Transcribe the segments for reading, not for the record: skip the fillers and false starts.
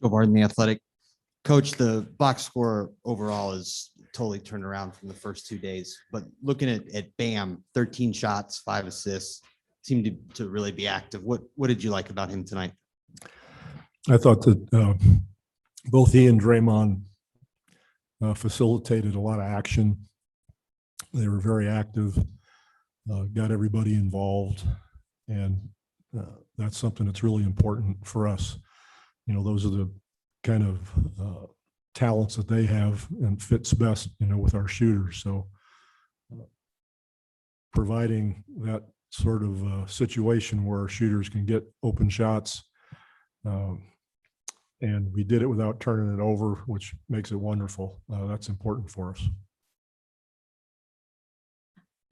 Joe Barton, The Athletic. Coach, the box score overall is totally turned around from the first 2 days. But looking at Bam, 13 shots, 5 assists, seemed to really be active. What did you like about him tonight? I thought that both he and Draymond facilitated a lot of action. They were very active, got everybody involved, and that's something that's really important for us. You know, those are the kind of talents that they have and fits best, you know, with our shooters. So providing that sort of situation where our shooters can get open shots, and we did it without turning it over, which makes it wonderful. That's important for us.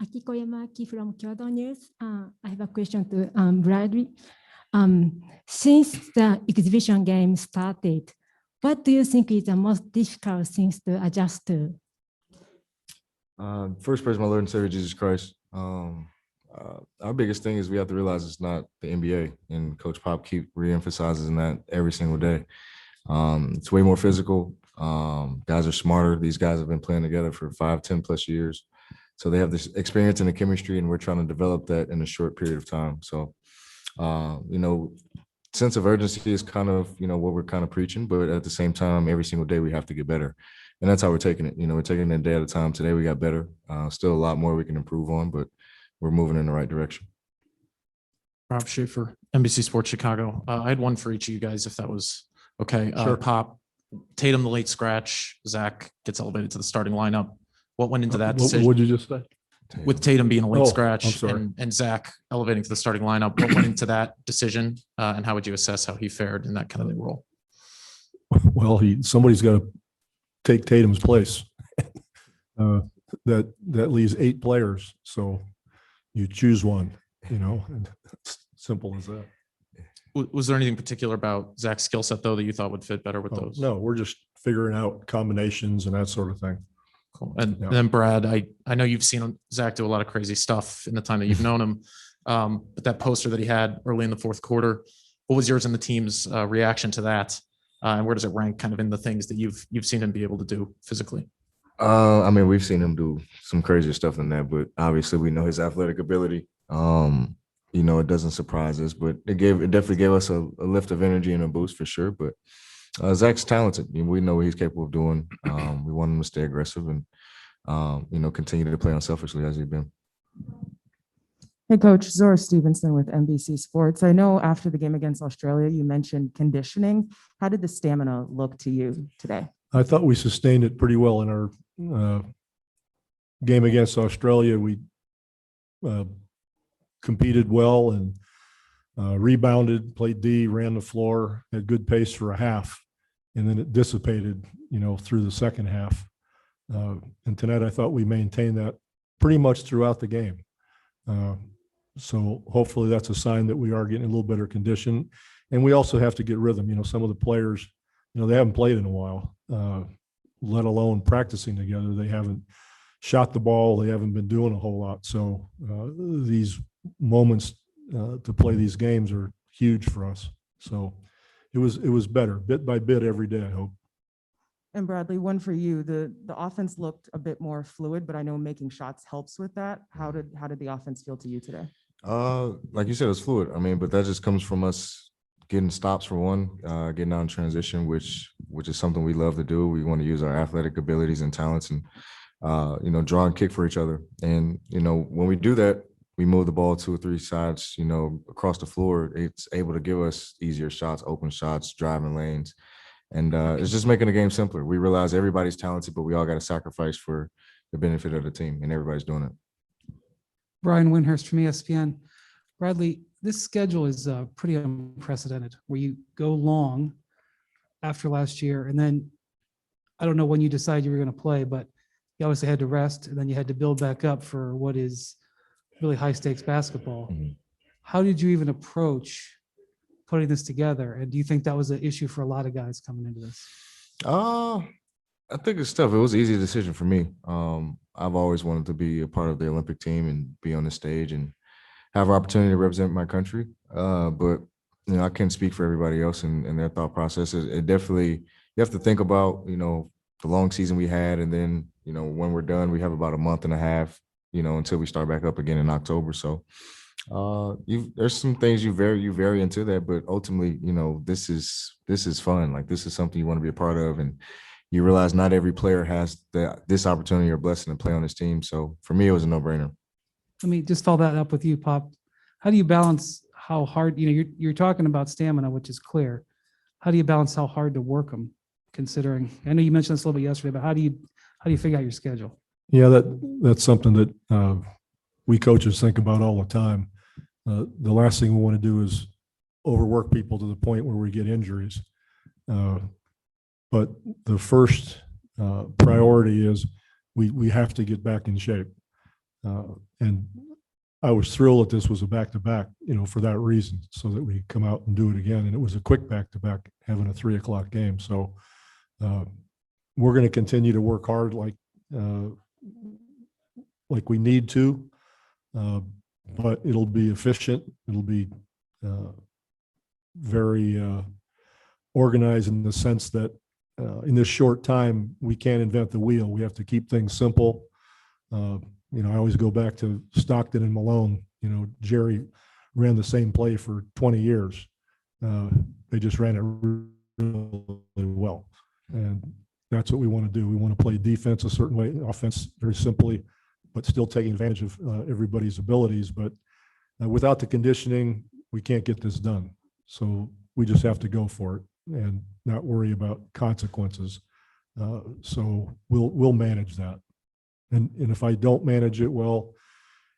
Akiko Yamaki from Kyoto News. I have a question to Bradley. Since the exhibition game started, what do you think is the most difficult things to adjust to? First person I learned to serve Jesus Christ. Our biggest thing is we have to realize it's not the NBA, and Coach Pop keep reemphasizing that every single day. It's way more physical. Guys are smarter. These guys have been playing together for 5, 10 plus years. So they have this experience and the chemistry, and we're trying to develop that in a short period of time. So, you know, sense of urgency is kind of, you know, what we're kind of preaching, but at the same time, every single day we have to get better. And that's how we're taking it. You know, we're taking it a day at a time. Today we got better. Still a lot more we can improve on, but we're moving in the right direction. Rob Schaefer, NBC Sports Chicago. I had one for each of you guys, if that was okay. Sure. Pop, Tatum, the late scratch. Zach gets elevated to the starting lineup. What went into that decision? What did you just say? With Tatum being a late I'm scratch sorry. and Zach elevating to the starting lineup, what went into that decision, and how would you assess how he fared in that kind of role? Well, somebody's got to take Tatum's place. That leaves 8 players, so you choose one. You know, and it's simple as that. Was there anything particular about Zach's skill set though that you thought would fit better with those? No, we're just figuring out combinations and that sort of thing. Cool. And Yeah. then Brad, I know you've seen Zach do a lot of crazy stuff in the time that you've known him. But that poster that he had early in the fourth quarter, what was yours and the team's reaction to that? And where does it rank kind of in the things that you've seen him be able to do physically? I mean, we've seen him do some crazier stuff than that, but obviously we know his athletic ability. You know, it doesn't surprise us, but it definitely gave us a lift of energy and a boost for sure. But Zach's talented. I mean, we know what he's capable of doing. We want him to stay aggressive and, you know, continue to play unselfishly as he's been. Hey, Coach. Zora Stevenson with NBC Sports. I know after the game against Australia, you mentioned conditioning. How did the stamina look to you today? I thought we sustained it pretty well in our game against Australia. We competed well and rebounded, played D, ran the floor, had good pace for a half, and then it dissipated, you know, through the second half. And tonight I thought we maintained that pretty much throughout the game. So hopefully that's a sign that we are getting a little better condition. And we also have to get rhythm. You know, some of the players, you know, they haven't played in a while, let alone practicing together. They haven't shot the ball. They haven't been doing a whole lot. So these moments to play these games are huge for us. So it was better bit by bit every day, I hope. And Bradley, one for you. The offense looked a bit more fluid, but I know making shots helps with that. How did the offense feel to you today? Like you said, it's fluid. I mean, but that just comes from us getting stops for one, getting out in transition, which is something we love to do. We want to use our athletic abilities and talents and, you know, draw and kick for each other. And, you know, when we do that, we move the ball 2 or 3 sides, you know, across the floor. It's able to give us easier shots, open shots, driving lanes. And it's just making the game simpler. We realize everybody's talented, but we all got to sacrifice for the benefit of the team, and everybody's doing it. Brian Windhurst from ESPN. Bradley, this schedule is pretty unprecedented, where you go long after last year, and then I don't know when you decide you were going to play, but you obviously had to rest, and then you had to build back up for what is really high stakes basketball. Mm-hmm. How did you even approach putting this together? And do you think that was an issue for a lot of guys coming into this? I think it's tough. It was an easy decision for me. I've always wanted to be a part of the Olympic team and be on the stage and have an opportunity to represent my country. But, I can't speak for everybody else and their thought process. It definitely, you have to think about, the long season we had, and then, when we're done, we have about a month and a half, until we start back up again in October. So there's some things you vary into that, but ultimately, this is fun. Like, this is something you want to be a part of, and you realize not every player has this opportunity or blessing to play on this team. So for me, it was a no-brainer. Let me just follow that up with you, Pop. How do you balance how hard, you're talking about stamina, which is clear. How do you balance how hard to work them, considering, I know you mentioned this a little bit yesterday, but how do you figure out your schedule? Yeah, that's something that we coaches think about all the time. The last thing we want to do is overwork people to the point where we get injuries. But the first priority is we have to get back in shape. And I was thrilled that this was a back-to-back, for that reason, so that we come out and do it again. And it was a quick back-to-back, having a 3:00 game. So we're going to continue to work hard like we need to, but it'll be efficient. It'll be very organized in the sense that in this short time, we can't invent the wheel. We have to keep things simple. I always go back to Stockton and Malone. Jerry ran the same play for 20 years. They just ran it really well. And that's what we want to do. We want to play defense a certain way, offense very simply, but still taking advantage of everybody's abilities. But without the conditioning, we can't get this done. So we just have to go for it and not worry about consequences. So we'll manage that. And if I don't manage it well,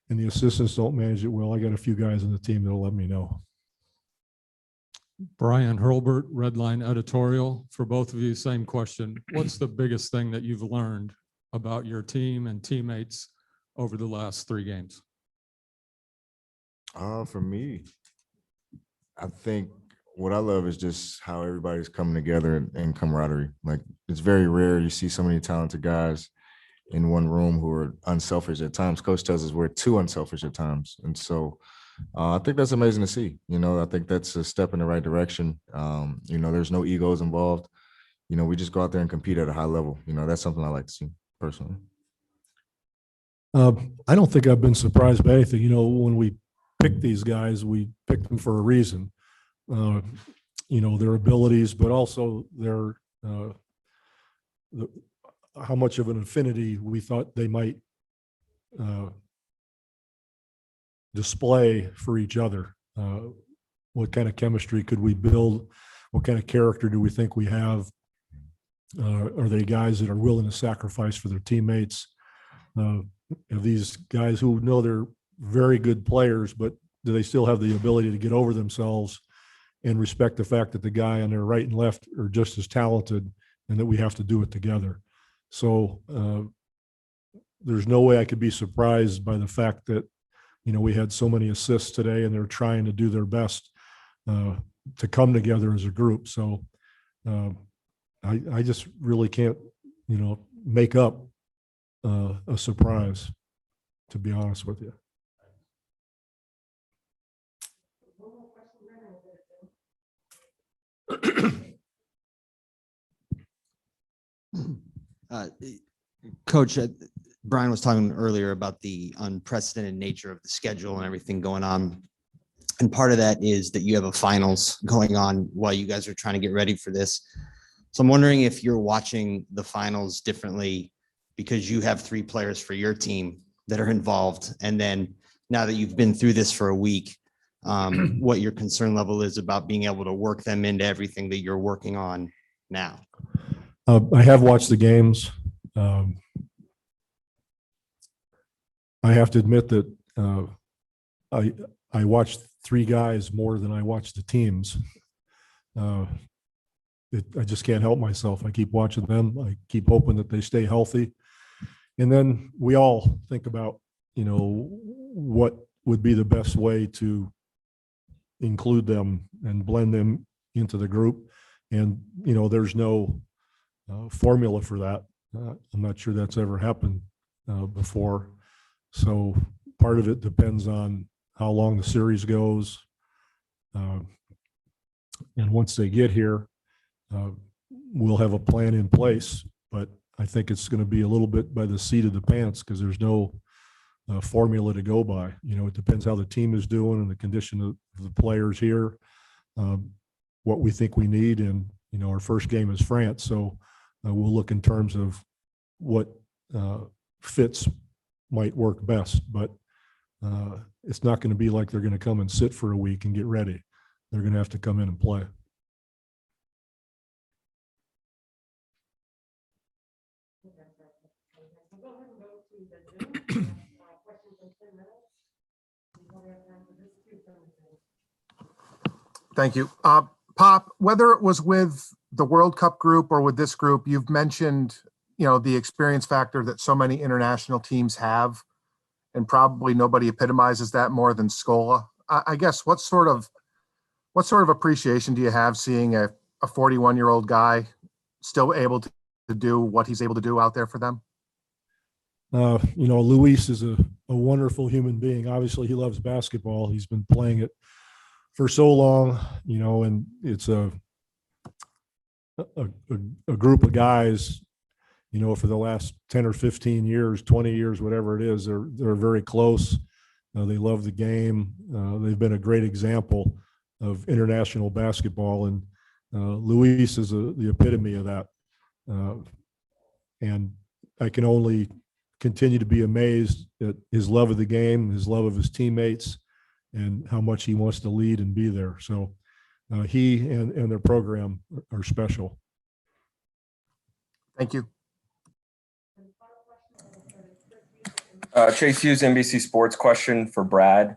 and the assistants don't manage it well, I got a few guys on the team that'll let me know. Brian Hurlbert, Redline Editorial. For both of you, same question. What's the biggest thing that you've learned about your team and teammates over the last 3 games? For me, I think what I love is just how everybody's coming together and camaraderie. Like, it's very rare you see so many talented guys in one room who are unselfish at times. Coach tells us we're too unselfish at times. And so I think that's amazing to see. I think that's a step in the right direction. There's no egos involved. We just go out there and compete at a high level. That's something I like to see personally. I don't think I've been surprised by anything. When we pick these guys, we pick them for a reason. Their abilities, but also their how much of an affinity we thought they might display for each other. What kind of chemistry could we build? What kind of character do we think we have? Are they guys that are willing to sacrifice for their teammates? Are these guys who know they're very good players, but do they still have the ability to get over themselves and respect the fact that the guy on their right and left are just as talented, and that we have to do it together? So there's no way I could be surprised by the fact that, we had so many assists today, and they're trying to do their best to come together as a group. So I just really can't, make up a surprise, to be honest with you. Coach, Brian was talking earlier about the unprecedented nature of the schedule and everything going on. And part of that is that you have a finals going on while you guys are trying to get ready for this. So I'm wondering if you're watching the finals differently because you have 3 players for your team that are involved. And then now that you've been through this for a week, what your concern level is about being able to work them into everything that you're working on now. I have watched the games. I have to admit that I watched 3 guys more than I watched the teams. I just can't help myself. I keep watching them. I keep hoping that they stay healthy. And then we all think about, what would be the best way to include them and blend them into the group. And, there's no formula for that. I'm not sure that's ever happened before. So part of it depends on how long the series goes. And once they get here, we'll have a plan in place. But I think it's going to be a little bit by the seat of the pants because there's no formula to go by. You know, it depends how the team is doing and the condition of the players here, what we think we need. And, you know, our first game is France. So we'll look in terms of what fits might work best. But it's not going to be like they're going to come and sit for a week and get ready. They're going to have to come in and play. Thank you. Pop, whether it was with the World Cup group or with this group, you've mentioned, you know, the experience factor that so many international teams have, and probably nobody epitomizes that more than Scola. I guess what sort of appreciation do you have seeing a 41-year-old guy still able to do what he's able to do out there for them? You know, Luis is a wonderful human being. Obviously, he loves basketball. He's been playing it for so long, you know, and it's a group of guys, you know, for the last 10 or 15 years, 20 years, whatever it is, they're very close. They love the game. They've been a great example of international basketball, and Luis is the epitome of that. And I can only continue to be amazed at his love of the game, his love of his teammates, and how much he wants to lead and be there. So he and their program are special. Thank you. Chase Hughes, NBC Sports. Question for Brad.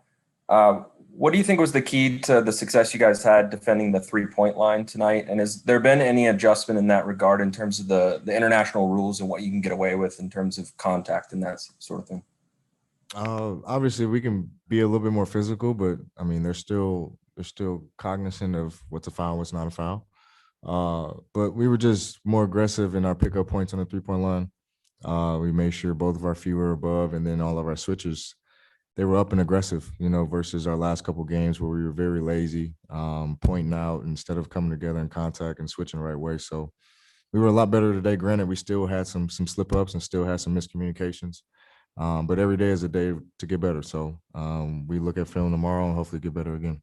What do you think was the key to the success you guys had defending the 3-point line tonight? And has there been any adjustment in that regard in terms of the international rules and what you can get away with in terms of contact and that sort of thing? Obviously, we can be a little bit more physical, but I mean, they're still cognizant of what's a foul, what's not a foul. But we were just more aggressive in our pickup points on the 3-point line. We made sure both of our feet were above, and then all of our switches, they were up and aggressive, you know, versus our last couple games where we were very lazy, pointing out instead of coming together in contact and switching the right way. So we were a lot better today. Granted, we still had some slip ups and still had some miscommunications, but every day is a day to get better. So we look at film tomorrow and hopefully get better again.